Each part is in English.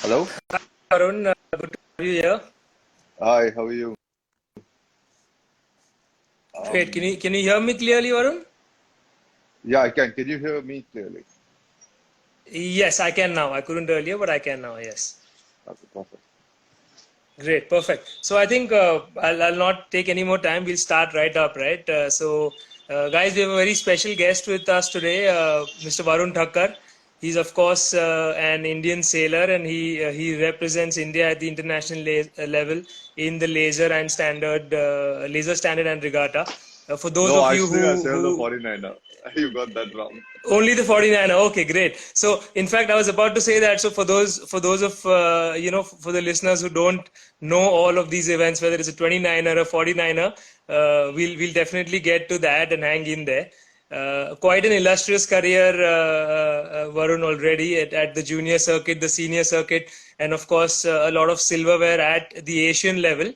Hello. Arun, good to have you here. Hi, how are you? Great. Can Um, you can you hear me clearly, Arun? yeah, I can. Can you hear me clearly? Yes, I can now. I couldn't earlier, but I can now. Yes. Okay, perfect. Great. Perfect. So I think I'll not take any more time. We'll start right up, right? Guys, we have a very special guest with us today, Mr. Varun Thakkar. He's of course an Indian sailor, and he represents India at the international level in the laser standard and regatta. For those No, of you actually, I sailed the who 49er. You got that wrong. Only the 49er. Okay, great. So, in fact, I was about to say that. So, for those of for the listeners who don't know all of these events, whether it's a 29er or 49er, we'll definitely get to that and hang in there. Quite an illustrious career, Varun, already at the junior circuit, the senior circuit, and of course a lot of silverware at the Asian level.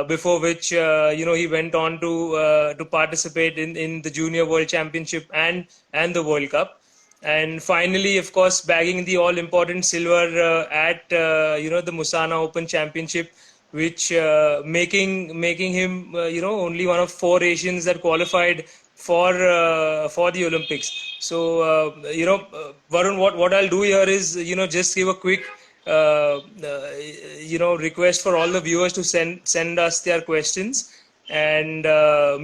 Before which he went on to participate in the Junior World Championship and the World Cup, and finally, of course, bagging the all important silver at the Musana Open Championship, which making him only one of four Asians that qualified for the Olympics. So Varun, what I'll do here is just give a quick request for all the viewers to send us their questions, and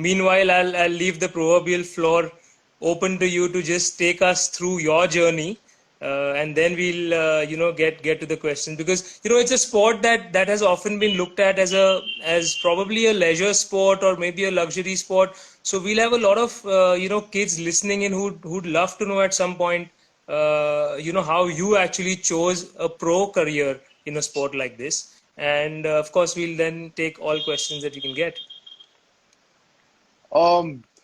meanwhile I'll leave the proverbial floor open to you to just take us through your journey, and then we'll get to the question, because it's a sport that has often been looked at as probably a leisure sport or maybe a luxury sport. So we'll have a lot of kids listening in who'd love to know at some point how you actually chose a pro career in a sport like this, and of course we'll then take all questions that you can get.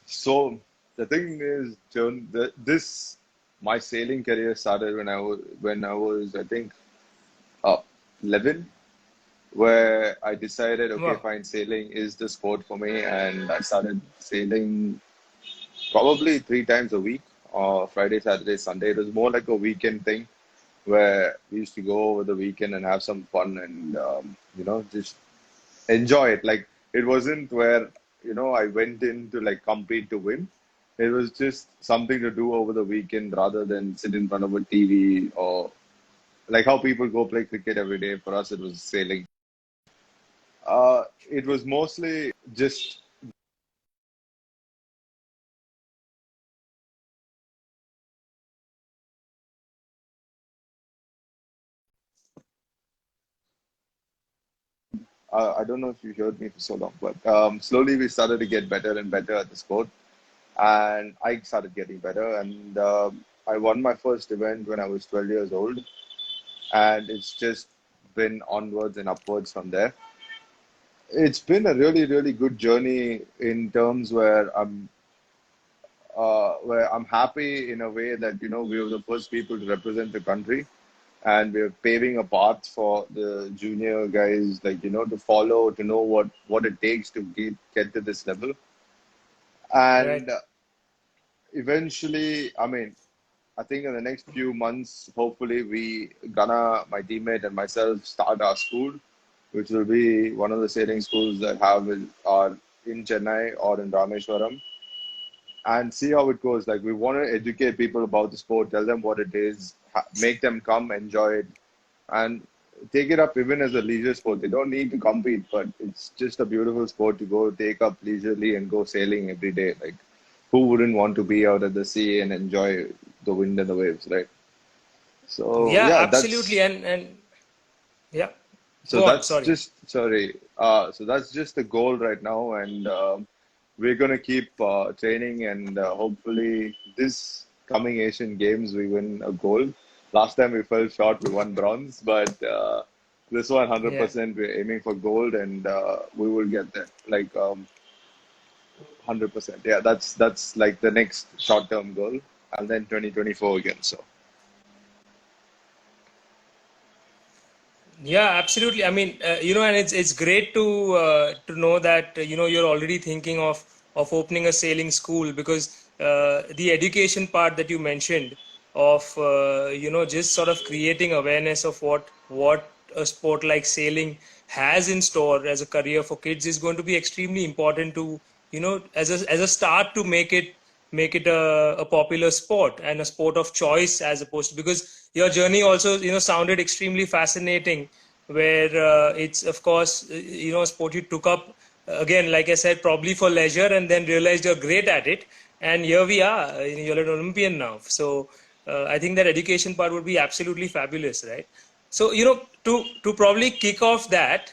So the thing is, John, this my sailing career started when I was I think uh, 11, where I decided, okay, Wow. fine, sailing is the sport for me, and I started sailing probably 3 times a week, Friday, Saturday, Sunday. It was more like a weekend thing where we used to go over the weekend and have some fun and just enjoy it. Like it wasn't where I went in to like compete to win. It was just something to do over the weekend rather than sit in front of a TV or like how people go play cricket every day. For us, it was sailing. It was mostly just I don't know if you heard me for so long, but slowly we started to get better and better at the sport, and I started getting better. And I won my first event when I was 12 years old, and it's just been onwards and upwards from there. It's been a really, really good journey in terms where I'm happy in a way that we were the first people to represent the country, and we're paving a path for the junior guys, like to follow, to know what it takes to get to this level. Right. And eventually, I mean, I think in the next few months, hopefully, my teammate and myself, start our school, which will be one of the sailing schools that are in Chennai or in Rameshwaram, and see how it goes. Like we want to educate people about the sport, tell them what it is, make them come enjoy it, and take it up even as a leisure sport. They don't need to compete, but it's just a beautiful sport to go take up leisurely and go sailing every day. Like who wouldn't want to be out at the sea and enjoy the wind and the waves, right? So Yeah, yeah, absolutely. And yeah, so go on. that's Sorry. just sorry. So that's just the goal right now, and we're gonna keep training, and hopefully this coming Asian Games we win a gold. Last time we fell short, we won bronze, but this one Yeah. 100% we're aiming for gold, and we will get there. Like 100%. Yeah, that's like the next short-term goal, and then 2024 again. So. Yeah, absolutely. I mean, and it's great to know that you're already thinking of opening a sailing school, because the education part that you mentioned. of just sort of creating awareness of what a sport like sailing has in store as a career for kids is going to be extremely important to as a start to make it a popular sport and a sport of choice, as opposed to, because your journey also sounded extremely fascinating, where it's of course a sport you took up, again, like I said, probably for leisure, and then realized you're great at it, and here we are. You're an Olympian now. So I think that education part would be absolutely fabulous, right? So to probably kick off that,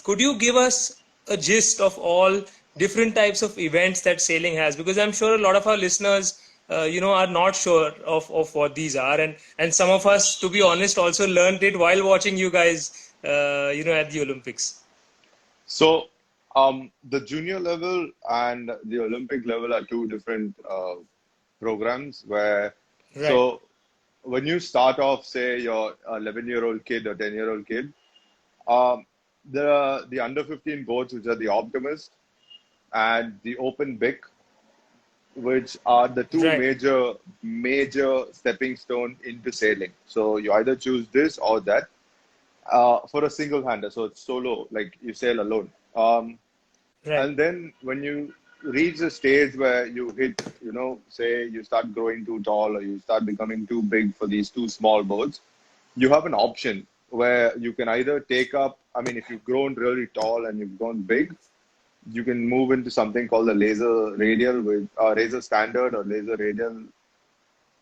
could you give us a gist of all different types of events that sailing has? Because I'm sure a lot of our listeners are not sure of what these are, and some of us, to be honest, also learned it while watching you guys at the Olympics. So, the junior level and the Olympic level are two different programs where, Right. so when you start off, say you're a 11-year-old kid or 10-year-old kid, um, there are the under 15 boats, which are the Optimist and the Open Bic, which are the two Right. major stepping stone into sailing. So you either choose this or that for a single hander. So it's solo, like you sail alone. Right. And then when you reach the stage where you hit, say you start growing too tall or you start becoming too big for these two small boats, you have an option where you can either take up, I mean, if you've grown really tall and you've grown big, you can move into something called the laser radial with laser standard or laser radial,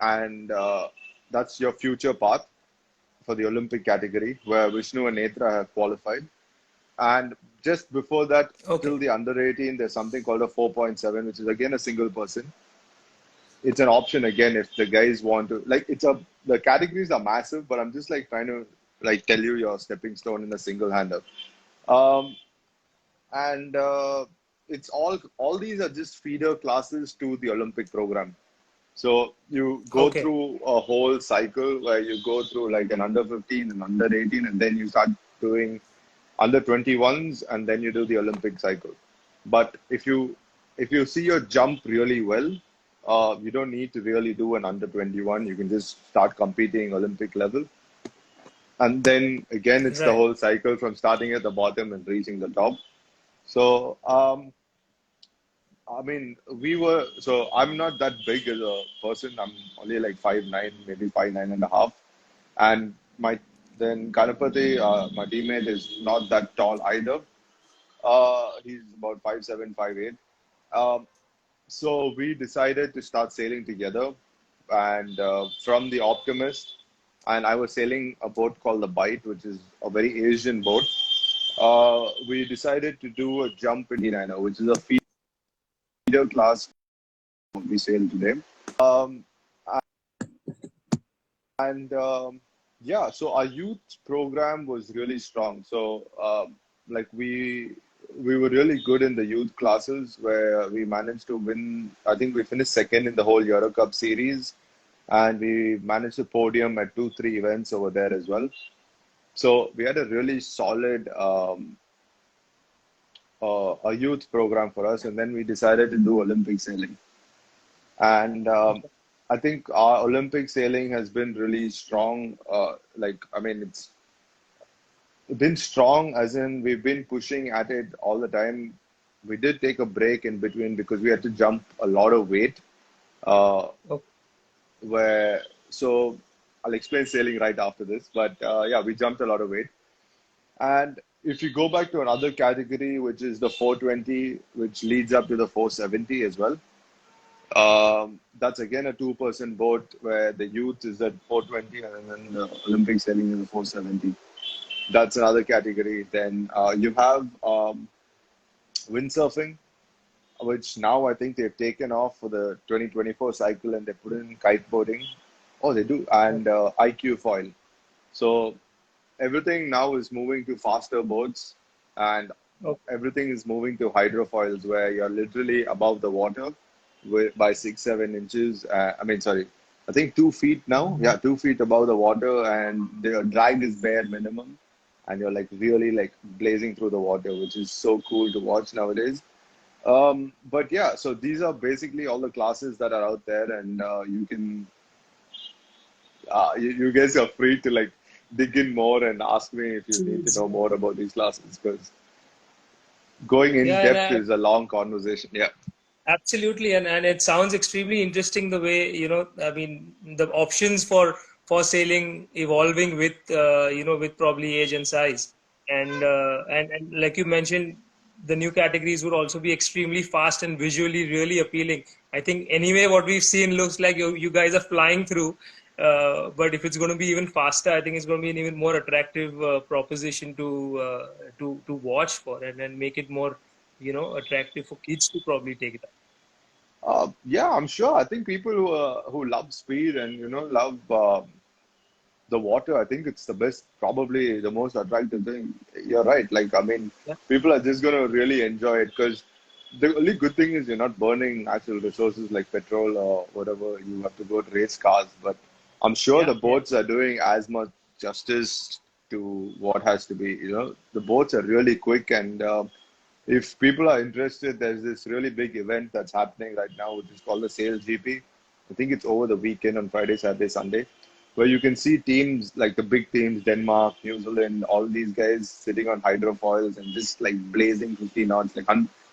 and that's your future path for the Olympic category where Vishnu and Netra have qualified. And just before that, Okay. till the under 18, there's something called a 4.7, which is again a single person. It's an option again if the guys want to. Like the categories are massive, but I'm just like trying to like tell you your stepping stone in a single hander. Um, and it's all these are just feeder classes to the Olympic program. So you go Okay. through a whole cycle where you go through like an under 15 and under 18, and then you start doing under 21s, and then you do the Olympic cycle. But if you see your jump really well, you don't need to really do an under 21. You can just start competing Olympic level, and then again it's the Right. whole cycle from starting at the bottom and reaching the top. So I mean, so I'm not that big as a person. I'm only like 5'9", maybe 5'9.5". And then Ganapati, my teammate, is not that tall either. He's about 5'7", 5'8". Um, so we decided to start sailing together. And from the Optimist, and I was sailing a boat called the Bite, which is a very Asian boat. We decided to do a jump in 29er, which is a feeder class we sail today. Um, and yeah, so our youth program was really strong. So like we were really good in the youth classes where we managed to win. I think we finished second in the whole Euro Cup series, and we managed to podium at 2-3 events over there as well. So we had a really solid a youth program for us, and then we decided to do Olympic sailing. And I think our Olympic sailing has been really strong. Like, I mean, it's been strong as in we've been pushing at it all the time. We did take a break in between because we had to jump a lot of weight. Uh, Okay. where so I'll explain sailing right after this. But yeah, we jumped a lot of weight. And if you go back to another category, which is the 420, which leads up to the 470 as well. That's again a two-person boat where the youth is at 420 and then the Olympic sailing is at 470. That's another category. Then you have windsurfing, which now I think they've taken off for the 2024 cycle and they put in kiteboarding. Oh, they do. And IQ foil. So everything now is moving to faster boats and Okay. everything is moving to hydrofoils where you're literally above the water by 6-7 inches. I mean, sorry, I think 2 feet now. Yeah, 2 feet above the water, and the drag is bare minimum, and you're like really like blazing through the water, which is so cool to watch nowadays. But yeah, so these are basically all the classes that are out there, and you can you guys are free to like dig in more and ask me if you need to know more about these classes because going in Yeah, depth is a long conversation. Yeah. absolutely, and it sounds extremely interesting the way, I mean, the options for sailing evolving with, with probably age and size. And like you mentioned, the new categories would also be extremely fast and visually really appealing. I think anyway, what we've seen looks like you guys are flying through. But if it's going to be even faster, I think it's going to be an even more attractive proposition to watch for, and make it more, attractive for kids to probably take it up. Yeah, I'm sure. I think people who love speed and love the water, I think it's the best, probably the most attractive thing. You're right. Like, I mean, Yeah. people are just going to really enjoy it because the only good thing is you're not burning natural resources like petrol or whatever. You have to go to race cars. But I'm sure Yeah, the yeah. boats are doing as much justice to what has to be. The boats are really quick. And if people are interested, there's this really big event that's happening right now, which is called the Sales GP. I think it's over the weekend on Friday, Saturday, Sunday, where you can see teams like the big teams, Denmark, New Zealand, all these guys sitting on hydrofoils and just like blazing 50 knots. Like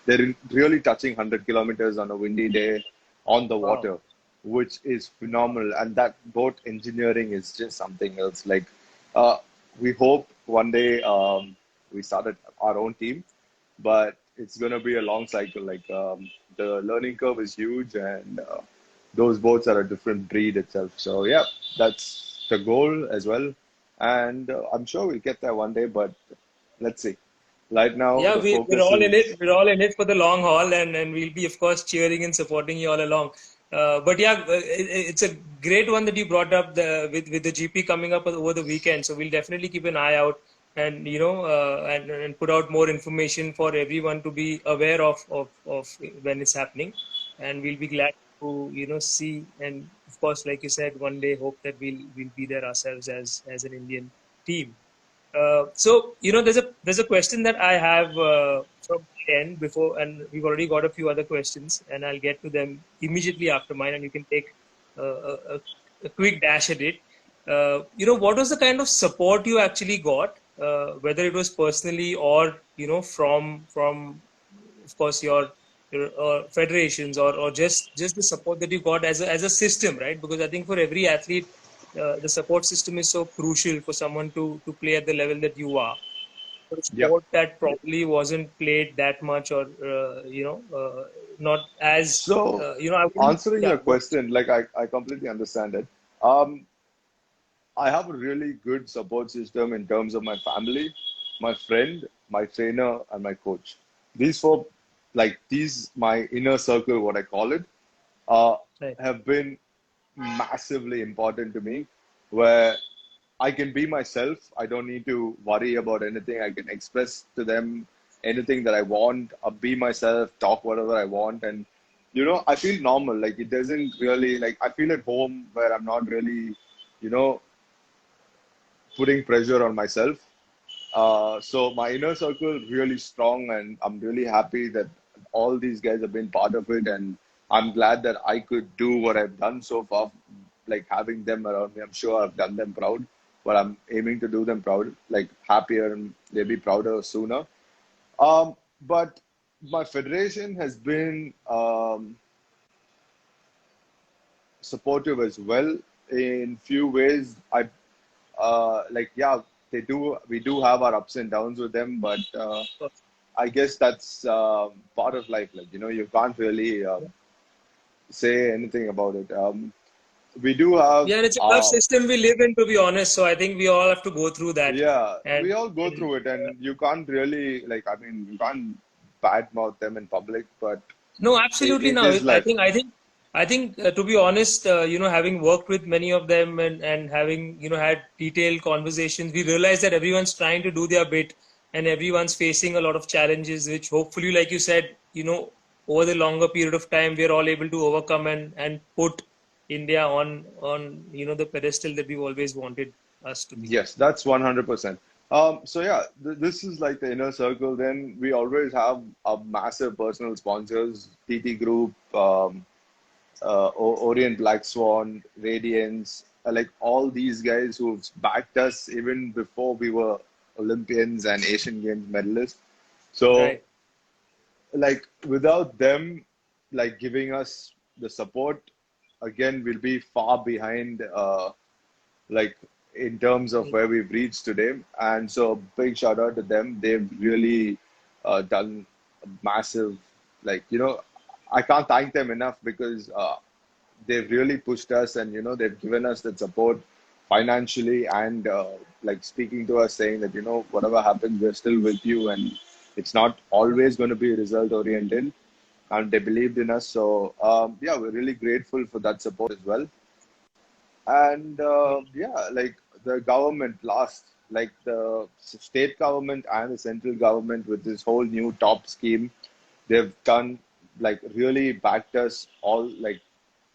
they're really touching 100 kilometers on a windy day on the Wow. water, which is phenomenal. And that boat engineering is just something else. Like, uh, we hope one day we started our own team, but it's going to be a long cycle. Like, the learning curve is huge, and those boats are a different breed itself. So yeah, that's the goal as well, and I'm sure we'll get there one day. But let's see. Right now, Yeah, the we're focus all in is it. We're all in it for the long haul, and we'll be, of course, cheering and supporting you all along. But yeah, it's a great one that you brought up with the GP coming up over the weekend. So we'll definitely keep an eye out, and and put out more information for everyone to be aware of when it's happening. And we'll be glad to see, and of course, like you said, one day hope that we'll be there ourselves as an Indian team. So there's a question that I have from my end before, and we've already got a few other questions, and I'll get to them immediately after mine, and you can take a quick dash at it. What was the kind of support you actually got, whether it was personally or from of course your federations, or just the support that you got as a system, right? Because I think for every athlete, the support system is so crucial for someone to play at the level that you are. For a yep. sport that probably wasn't played that much, or not as So I wouldn't. answering Yeah, your question, like I completely understand it. I have a really good support system in terms of my family, my friend, my trainer, and my coach. These four, like these, my inner circle, what I call it, uh, right. have been massively important to me, where I can be myself. I don't need to worry about anything. I can express to them anything that I want, be myself, talk whatever I want. And, I feel normal. Like, it doesn't really, like, I feel at home where I'm not really, you know, putting pressure on myself. So my inner circle really strong, and I'm really happy that all these guys have been part of it, and I'm glad that I could do what I've done so far. Like, having them around me, I'm sure I've done them proud, but I'm aiming to do them proud, like happier, and they'll be prouder sooner. But my federation has been supportive as well in few ways. Like, yeah, we do have our ups and downs with them, but I guess that's part of life. Like, you can't really say anything about it. We do have, Yeah, and it's a tough system we live in, to be honest. So I think we all have to go through that. yeah, we And, all go and through it, and you can't really, like, I mean, you can't badmouth them in public, but No, it, absolutely. it No, is life. I think to be honest, having worked with many of them, and having had detailed conversations, we realize that everyone's trying to do their bit, and everyone's facing a lot of challenges, which hopefully, like you said, over the longer period of time, we're all able to overcome, and put India on the pedestal that we've always wanted us to be. Yes, that's 100%. So yeah, this is like the inner circle. Then we always have a massive personal sponsors, TT Group, Orient Black Swan, Radiance. like all these guys who've backed us even before we were Olympians and Asian Games medalists. So Right. like without them like giving us the support, again we'll be far behind like in terms of where we've reached today. And so big shout out to them. They've really done a massive, like, I can't thank them enough because they've really pushed us, and they've given us that support financially, and like speaking to us saying that whatever happens we're still with you, and it's not always going to be result oriented, and they believed in us. So yeah, we're really grateful for that support as well. And yeah, like the government last, like the state government and the central government with this whole new top scheme, they've done like really backed us all like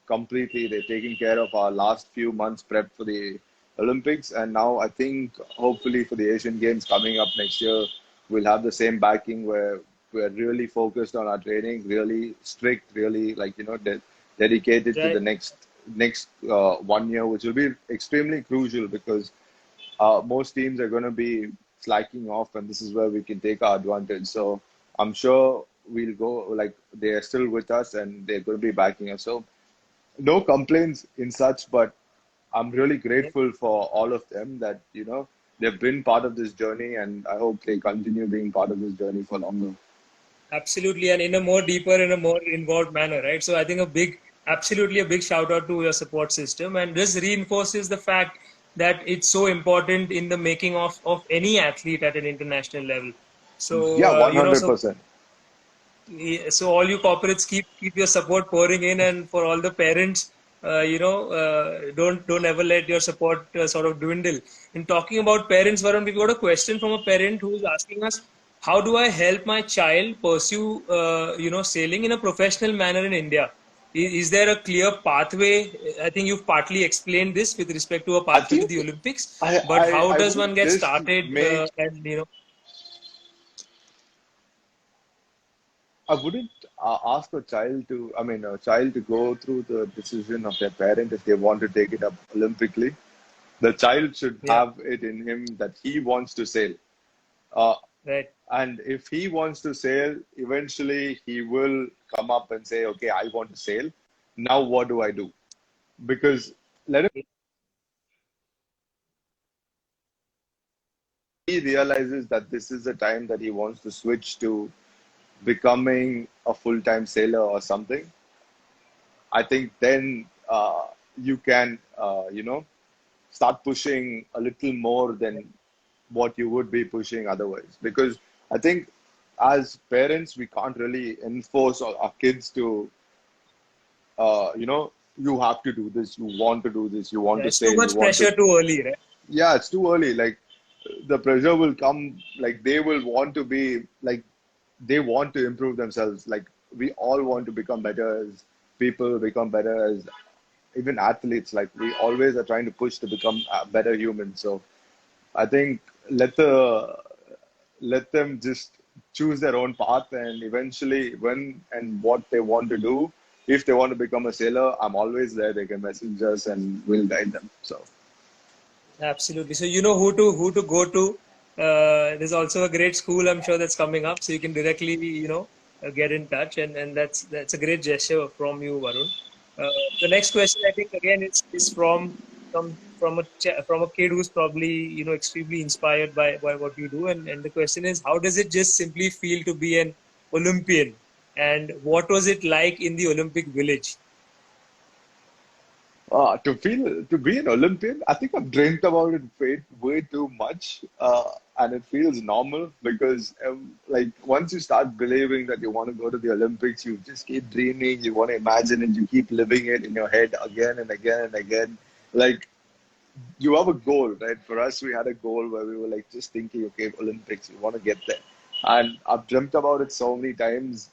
completely. They've taken care of our last few months prep for the Olympics, and now I think hopefully for the Asian Games coming up next year, we'll have the same backing where we're really focused on our training, really strict, really like dedicated to the Right. next 1 year, which will be extremely crucial because most teams are going to be slacking off, and this is where we can take our advantage. So I'm sure we'll go like they are still with us and they're going to be backing us. So no complaints in such, but I'm really grateful for all of them that they've been part of this journey, and I hope they continue being part of this journey for longer. Absolutely, and in a more deeper, in a more involved manner, right? So I think absolutely a big shout out to your support system, and this reinforces the fact that it's so important in the making of any athlete at an international level. So Yeah, you know, 100%. so all you corporates keep your support pouring in, and for all the parents, don't ever let your support sort of dwindle. In talking about parents, Varun, we got a question from a parent who's asking us, how do I help my child pursue sailing in a professional manner in India? Is there a clear pathway? I think you've partly explained this with respect to a I pathway to think the Olympics, I but I, how I does one wouldn't get just started, make and I wouldn't ask a child to, I mean, a child to go through the decision of their parent if they want to take it up Olympically. The child should yeah, have it in him that he wants to sail. Uh, right. and if he wants to sail, eventually he will come up and say, okay, I want to sail. Now what do I do? Because let him he realizes that this is the time that he wants to switch to becoming a full-time sailor or something. I think then you can, start pushing a little more than what you would be pushing otherwise. Because I think as parents, we can't really enforce our kids to, you have to do this, you want to do this, you want Yeah, to it's too sail, you much want to. pressure too early, right? Yeah, it's too early. Like the pressure will come, like they will want to be, like they want to improve themselves. Like we all want to become better as people, become better as even athletes. Like we always are trying to push to become better humans. So I think let the let them just choose their own path, and eventually when and what they want to do. If they want to become a sailor, I'm always there. They can message us and we'll guide them. So Absolutely. So you know who to go to. There's also a great school I'm sure that's coming up, so you can directly get in touch, and that's a great gesture from you, Varun. The next question I think again is from a kid who's probably extremely inspired by what you do, and the question is, how does it just simply feel to be an Olympian, and what was it like in the Olympic village? to be an Olympian, I think I've dreamt about it way too much, and it feels normal because like once you start believing that you want to go to the Olympics, you just keep dreaming, you want to imagine it, you keep living it in your head again and again and again. Like you have a goal, right? For us, we had a goal where we were like just thinking, okay, Olympics, we want to get there, and I've dreamt about it so many times,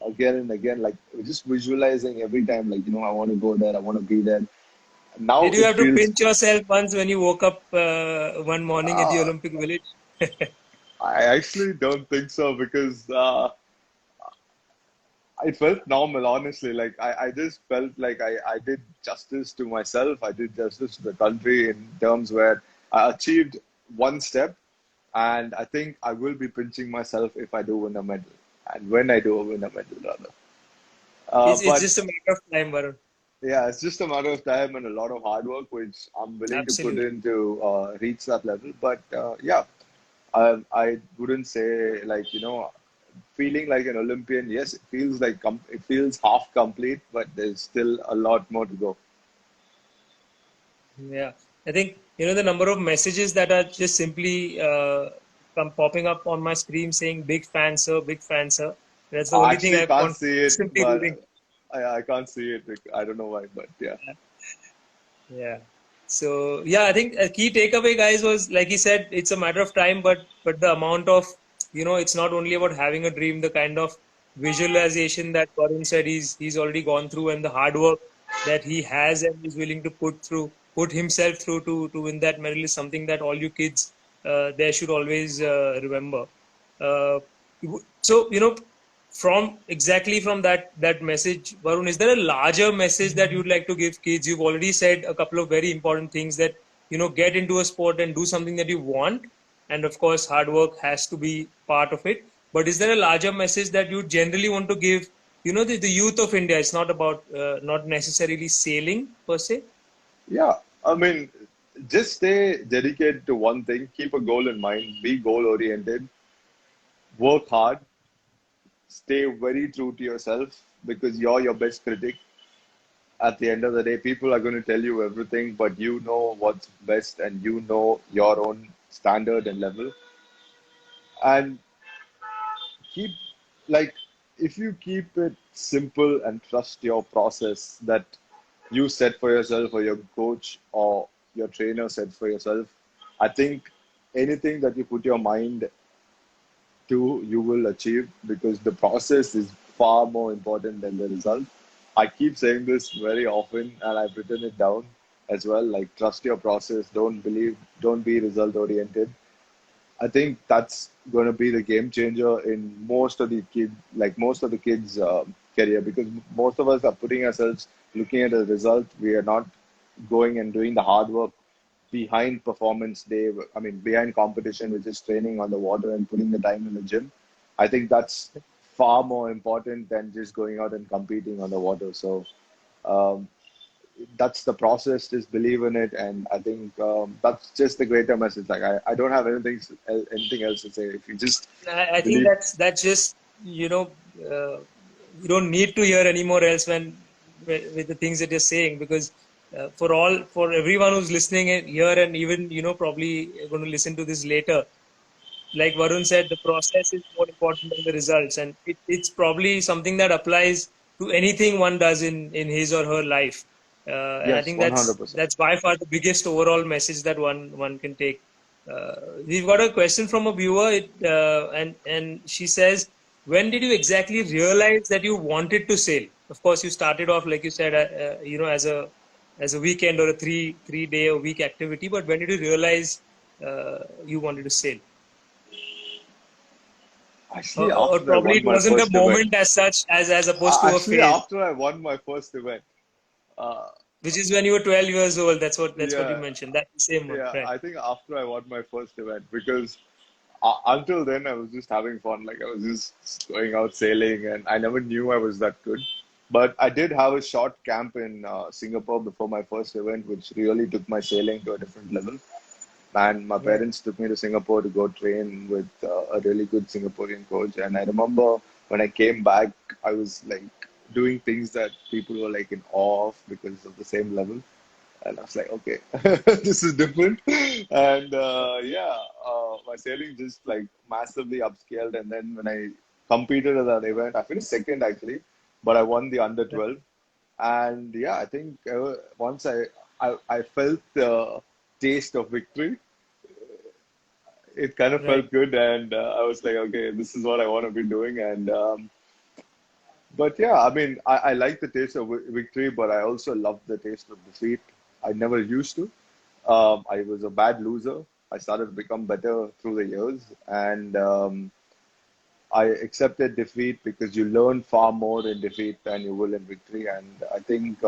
again and again, like just visualizing every time, like I want to go there, I want to be there. Now Did you it have to feels, pinch yourself once when you woke up one morning at the uh, Olympic Village? I actually don't think so because it felt normal, honestly. Like I just felt like I did justice to myself. I did justice to the country in terms where I achieved one step, and I think I will be pinching myself if I do win a medal, and when I do win a medal, rather. It's But just a matter of time, Varun. yeah, it's just a matter of time and a lot of hard work, which I'm willing to put Absolutely. in to reach that level. But yeah, I wouldn't say like, feeling like an Olympian. Yes, it feels like it feels half complete, but there's still a lot more to go. Yeah, I think the number of messages that are just simply come popping up on my screen saying "big fan, sir, big fan, sir." That's the I only thing actually I can't want see it, simply reading. but I can't see it. I don't know why, but yeah. Yeah. So yeah, I think a key takeaway, guys, was like he said, it's a matter of time, but the amount of it's not only about having a dream, the kind of visualization that Varun said he's already gone through, and the hard work that he has and is willing to put himself through to win that medal is something that all you kids there should always remember. Uh, so from that message, Varun, is there a larger message that you'd like to give kids? You've already said a couple of very important things that get into a sport and do something that you want, and of course hard work has to be part of it. But is there a larger message that you generally want to give the youth of India? It's not about not necessarily sailing per se. Yeah, I mean, just stay dedicated to one thing, keep a goal in mind, be goal oriented, work hard, stay very true to yourself because you're your best critic. At the end of the day, people are going to tell you everything, but you know what's best and you know your own standard and level. And keep, like, if you keep it simple and trust your process that you set for yourself or your coach or your trainer set for yourself, I think anything that you put your mind to, you will achieve because the process is far more important than the result. I keep saying this very often and I've written it down as well. Like, trust your process, don't be result oriented. I think that's going to be the game changer in most of the kids' career because most of us are putting ourselves looking at the result. We are not going and doing the hard work behind performance day. I mean, behind competition, which is training on the water and putting the time in the gym. I think that's far more important than just going out and competing on the water. So um, that's the process. Just believe in it, and I think that's just the greater message. Like I don't have anything else to say. If you just I think believe, that's just you don't need to hear anymore else with the things that you're saying because for everyone who's listening here and even probably going to listen to this later, like Varun said, the process is more important than the results, and it's probably something that applies to anything one does in his or her life. And I yes, think 100%. that's by far the biggest overall message that one can take. We've got a question from a viewer, and she says, "When did you exactly realize that you wanted to sail? Of course, you started off like you said, as a weekend or a three day a week activity. But when did you realize you wanted to sail?" Actually, Or after I probably won it my wasn't a first event, moment as such as opposed to a actually phase, after I won my first event, uh, which is when you were 12 years old. That's what you yeah, mentioned. That's the same one, yeah, right? I think after I won my first event because until then I was just having fun. Like I was just going out sailing, and I never knew I was that good. But I did have a short camp in Singapore before my first event, which really took my sailing to a different level. And my Right. parents took me to Singapore to go train with a really good Singaporean coach. And I remember when I came back, I was like doing things that people were like in awe of because of the same level. And I was like, okay, this is different. And yeah, my sailing just like massively upscaled. And then when I competed at that event, I finished second actually, but I won the under Right. 12. And yeah, I think once I felt the taste of victory, it kind of Right. felt good. And I was like, okay, this is what I want to be doing. And but yeah, I mean, I like the taste of victory, but I also love the taste of defeat. I never used to. I was a bad loser. I started to become better through the years, and I accepted defeat because you learn far more in defeat than you will in victory. And I think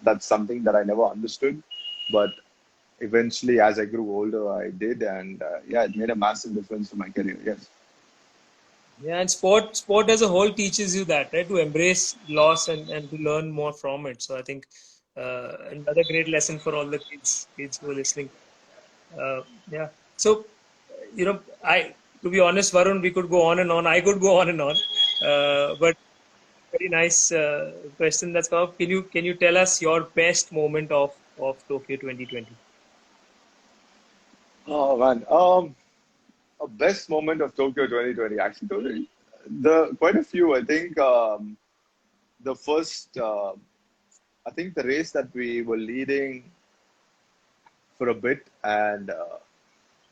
that's something that I never understood. But eventually, as I grew older, I did. And yeah, it made a massive difference to my career. Yes. Yeah, and sport as a whole teaches you that, right? To embrace loss and to learn more from it. So I think another great lesson for all the kids who are listening. Yeah. So, I to be honest, Varun, we could go on and on. I could go on and on. But very nice question that's come up. Can you tell us your best moment of Tokyo 2020? Oh man. A best moment of Tokyo 2020. Actually, the quite a few. I think the first. I think the race that we were leading for a bit, and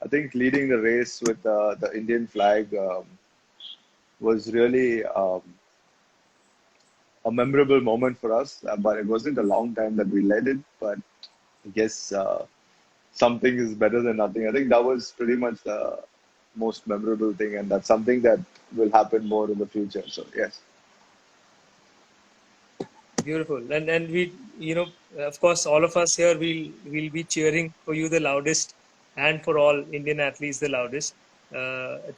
I think leading the race with the Indian flag was really a memorable moment for us. But it wasn't a long time that we led it. But I guess something is better than nothing. I think that was pretty much the most memorable thing, and that's something that will happen more in the future. So yes. Beautiful. And we, of course, all of us here will be cheering for you the loudest, and for all Indian athletes the loudest.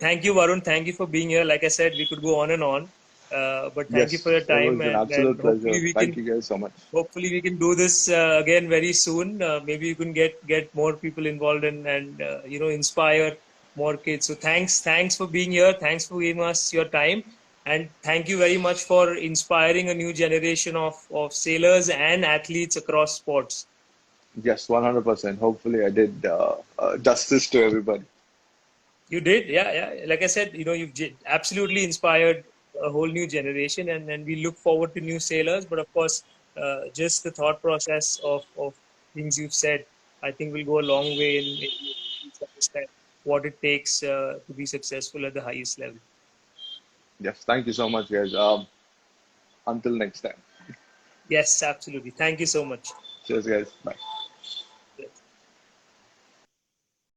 Thank you, Varun. Thank you for being here. Like I said, we could go on and on, but thank you for Yes, your it time, was an and absolute pleasure. hopefully we Thank can you guys so much. do this again very soon. Maybe you can get more people involved and inspire more kids. So thanks for being here. Thanks for giving us your time, and thank you very much for inspiring a new generation of sailors and athletes across sports. Yes, 100%. Hopefully, I did justice to everybody. You did, yeah, yeah. Like I said, you've absolutely inspired a whole new generation, and we look forward to new sailors. But of course, just the thought process of things you've said, I think will go a long way in making us understand what it takes to be successful at the highest level. Yes, thank you so much, guys. Until next time. Yes, absolutely. Thank you so much. Cheers, guys. Bye.